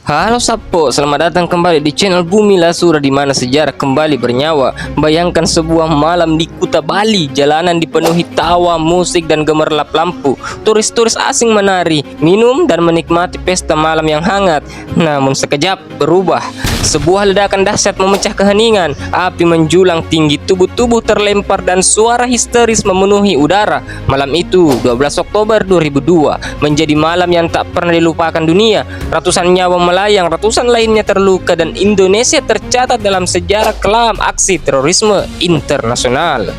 Halo Sapo, selamat datang kembali di channel Bumi Lasura di mana sejarah kembali bernyawa. Bayangkan sebuah malam di Kuta Bali, jalanan dipenuhi tawa, musik dan gemerlap lampu. Turis-turis asing menari, minum dan menikmati pesta malam yang hangat. Namun sekejap berubah. Sebuah ledakan dahsyat memecah keheningan, api menjulang tinggi, tubuh-tubuh terlempar dan suara histeris memenuhi udara. Malam itu, 12 Oktober 2002, menjadi malam yang tak pernah dilupakan dunia. Ratusan nyawa melayang, ratusan lainnya terluka dan Indonesia tercatat dalam sejarah kelam aksi terorisme internasional.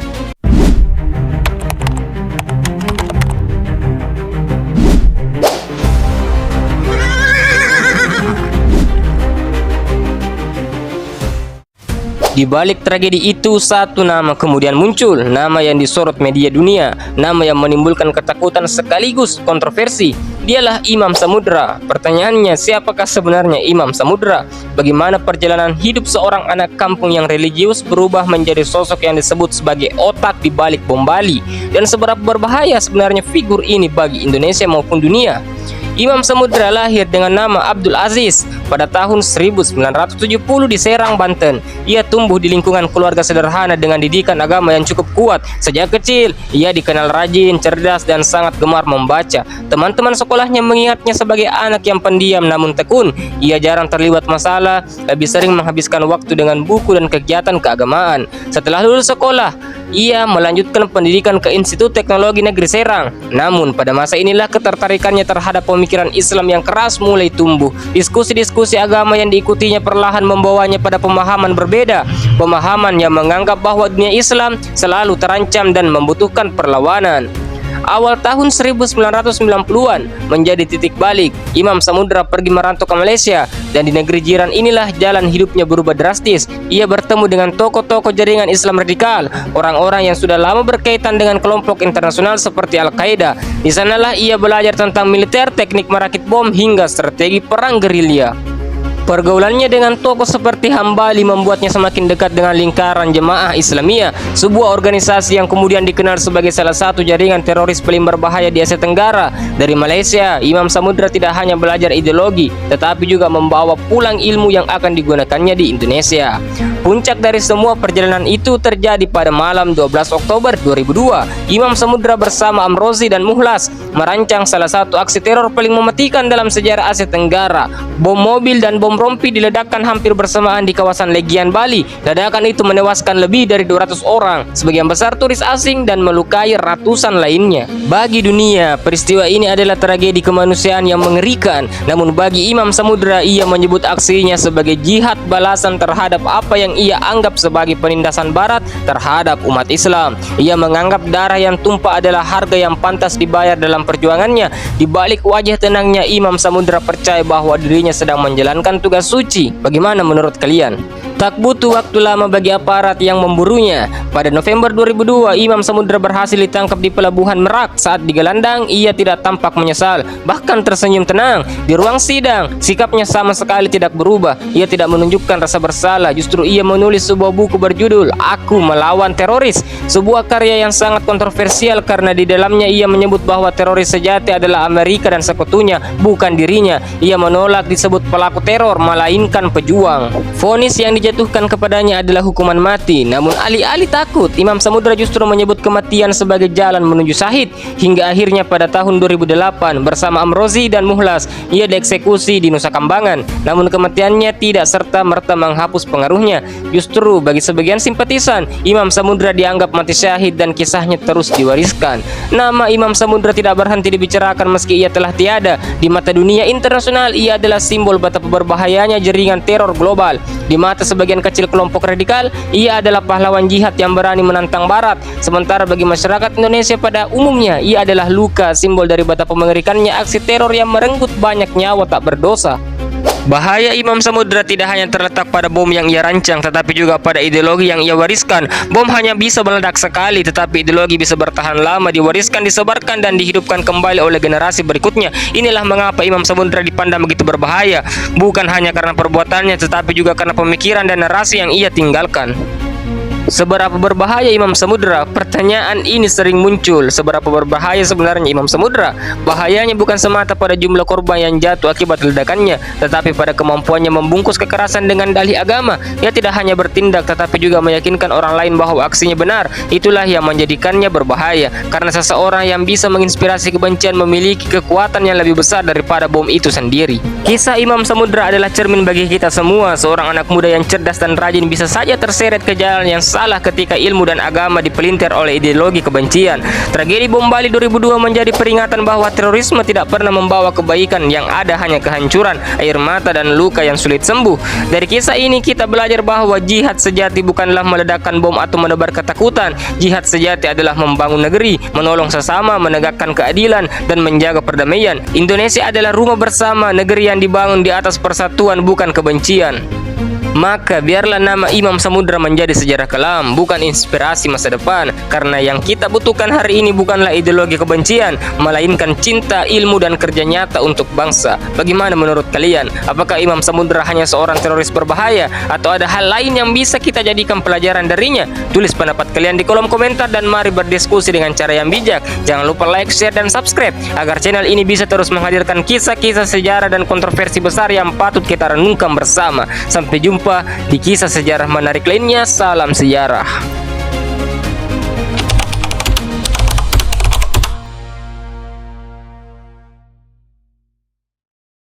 Di balik tragedi itu, satu nama kemudian muncul, nama yang disorot media dunia, nama yang menimbulkan ketakutan sekaligus kontroversi. Dialah Imam Samudra. Pertanyaannya, siapakah sebenarnya Imam Samudra? Bagaimana perjalanan hidup seorang anak kampung yang religius berubah menjadi sosok yang disebut sebagai otak di balik bom Bali? Dan seberapa berbahaya sebenarnya figur ini bagi Indonesia maupun dunia? Imam Samudra lahir dengan nama Abdul Aziz pada tahun 1970 di Serang, Banten. Ia tumbuh di lingkungan keluarga sederhana dengan didikan agama yang cukup kuat. Sejak kecil, ia dikenal rajin, cerdas, dan sangat gemar membaca. Teman-teman sekolahnya mengingatnya sebagai anak yang pendiam namun tekun. Ia jarang terlibat masalah, lebih sering menghabiskan waktu dengan buku dan kegiatan keagamaan. Setelah lulus sekolah, ia melanjutkan pendidikan ke Institut Teknologi Negeri Serang. Namun pada masa inilah ketertarikannya terhadap pemikiran Islam yang keras mulai tumbuh. Diskusi-diskusi agama yang diikutinya perlahan membawanya pada pemahaman berbeda. Pemahaman yang menganggap bahwa dunia Islam selalu terancam dan membutuhkan perlawanan. Awal tahun 1990-an menjadi titik balik. Imam Samudra pergi merantau ke Malaysia, dan di negeri jiran inilah jalan hidupnya berubah drastis. Ia bertemu dengan tokoh-tokoh jaringan Islam radikal, orang-orang yang sudah lama berkaitan dengan kelompok internasional seperti Al-Qaeda. Di sanalah ia belajar tentang militer, teknik merakit bom hingga strategi perang gerilya. Pergaulannya dengan tokoh seperti Hambali membuatnya semakin dekat dengan lingkaran Jemaah Islamiyah, sebuah organisasi yang kemudian dikenal sebagai salah satu jaringan teroris paling berbahaya di Asia Tenggara. Dari Malaysia, Imam Samudra tidak hanya belajar ideologi, tetapi juga membawa pulang ilmu yang akan digunakannya di Indonesia. Puncak dari semua perjalanan itu terjadi pada malam 12 Oktober 2002. Imam Samudra bersama Amrozi dan Muhlas merancang salah satu aksi teror paling mematikan dalam sejarah Asia Tenggara. Bom mobil dan bom rompi diledakkan hampir bersamaan di kawasan Legian, Bali. Ledakan itu menewaskan lebih dari 200 orang, sebagian besar turis asing, dan melukai ratusan lainnya. Bagi dunia, peristiwa ini adalah tragedi kemanusiaan yang mengerikan. Namun bagi Imam Samudra, ia menyebut aksinya sebagai jihad balasan terhadap apa yang ia anggap sebagai penindasan Barat terhadap umat Islam. Ia menganggap darah yang tumpah adalah harga yang pantas dibayar dalam perjuangannya. Di balik wajah tenangnya, Imam Samudra percaya bahwa dirinya sedang menjalankan tugas suci. Bagaimana menurut kalian? Tak butuh waktu lama bagi aparat yang memburunya. Pada November 2002, Imam Samudra berhasil ditangkap di Pelabuhan Merak. Saat digelandang, ia tidak tampak menyesal, bahkan tersenyum tenang. Di ruang sidang, sikapnya sama sekali tidak berubah. Ia tidak menunjukkan rasa bersalah, justru ia menulis sebuah buku berjudul Aku Melawan Teroris, sebuah karya yang sangat kontroversial karena di dalamnya ia menyebut bahwa teroris sejati adalah Amerika dan sekutunya, bukan dirinya. Ia menolak disebut pelaku teror, melainkan pejuang. Vonis yang dijatuhkan kepadanya adalah hukuman mati. Namun alih-alih takut, Imam Samudra justru menyebut kematian sebagai jalan menuju syahid. Hingga akhirnya pada tahun 2008 bersama Amrozi dan Muhlas, ia dieksekusi di Nusa Kambangan. Namun kematiannya tidak serta-merta menghapus pengaruhnya. Justru bagi sebagian simpatisan, Imam Samudra dianggap mati syahid dan kisahnya terus diwariskan. Nama Imam Samudra tidak berhenti dibicarakan meski ia telah tiada. Di mata dunia internasional, ia adalah simbol betapa berbahayanya jaringan teror global. Di mata sebagian kecil kelompok radikal, ia adalah pahlawan jihad yang berani menantang Barat. Sementara bagi masyarakat Indonesia pada umumnya, ia adalah luka, simbol dari betapa mengerikannya aksi teror yang merenggut banyak nyawa tak berdosa. Bahaya Imam Samudra tidak hanya terletak pada bom yang ia rancang, tetapi juga pada ideologi yang ia wariskan. Bom hanya bisa meledak sekali, tetapi ideologi bisa bertahan lama, diwariskan, disebarkan, dan dihidupkan kembali oleh generasi berikutnya. Inilah mengapa Imam Samudra dipandang begitu berbahaya, bukan hanya karena perbuatannya, tetapi juga karena pemikiran dan narasi yang ia tinggalkan. Seberapa berbahaya Imam Samudra? Pertanyaan ini sering muncul. Seberapa berbahaya sebenarnya Imam Samudra? Bahayanya bukan semata pada jumlah korban yang jatuh akibat ledakannya, tetapi pada kemampuannya membungkus kekerasan dengan dalih agama. Ia tidak hanya bertindak, tetapi juga meyakinkan orang lain bahwa aksinya benar. Itulah yang menjadikannya berbahaya, karena seseorang yang bisa menginspirasi kebencian memiliki kekuatan yang lebih besar daripada bom itu sendiri. Kisah Imam Samudra adalah cermin bagi kita semua. Seorang anak muda yang cerdas dan rajin bisa saja terseret ke jalan yang salah ketika ilmu dan agama dipelintir oleh ideologi kebencian. Tragedi bom Bali 2002 menjadi peringatan bahwa terorisme tidak pernah membawa kebaikan, yang ada hanya kehancuran, air mata, dan luka yang sulit sembuh. Dari kisah ini kita belajar bahwa jihad sejati bukanlah meledakkan bom atau menebar ketakutan. Jihad sejati adalah membangun negeri, menolong sesama, menegakkan keadilan, dan menjaga perdamaian. Indonesia adalah rumah bersama, negeri yang dibangun di atas persatuan bukan kebencian. Maka biarlah nama Imam Samudra menjadi sejarah kelam, bukan inspirasi masa depan. Karena yang kita butuhkan hari ini bukanlah ideologi kebencian, melainkan cinta, ilmu, dan kerja nyata untuk bangsa. Bagaimana menurut kalian? Apakah Imam Samudra hanya seorang teroris berbahaya, atau ada hal lain yang bisa kita jadikan pelajaran darinya? Tulis pendapat kalian di kolom komentar dan mari berdiskusi dengan cara yang bijak. Jangan lupa like, share, dan subscribe agar channel ini bisa terus menghadirkan kisah-kisah sejarah dan kontroversi besar yang patut kita renungkan bersama. Sampai jumpa di kisah sejarah menarik lainnya. Salam sejarah.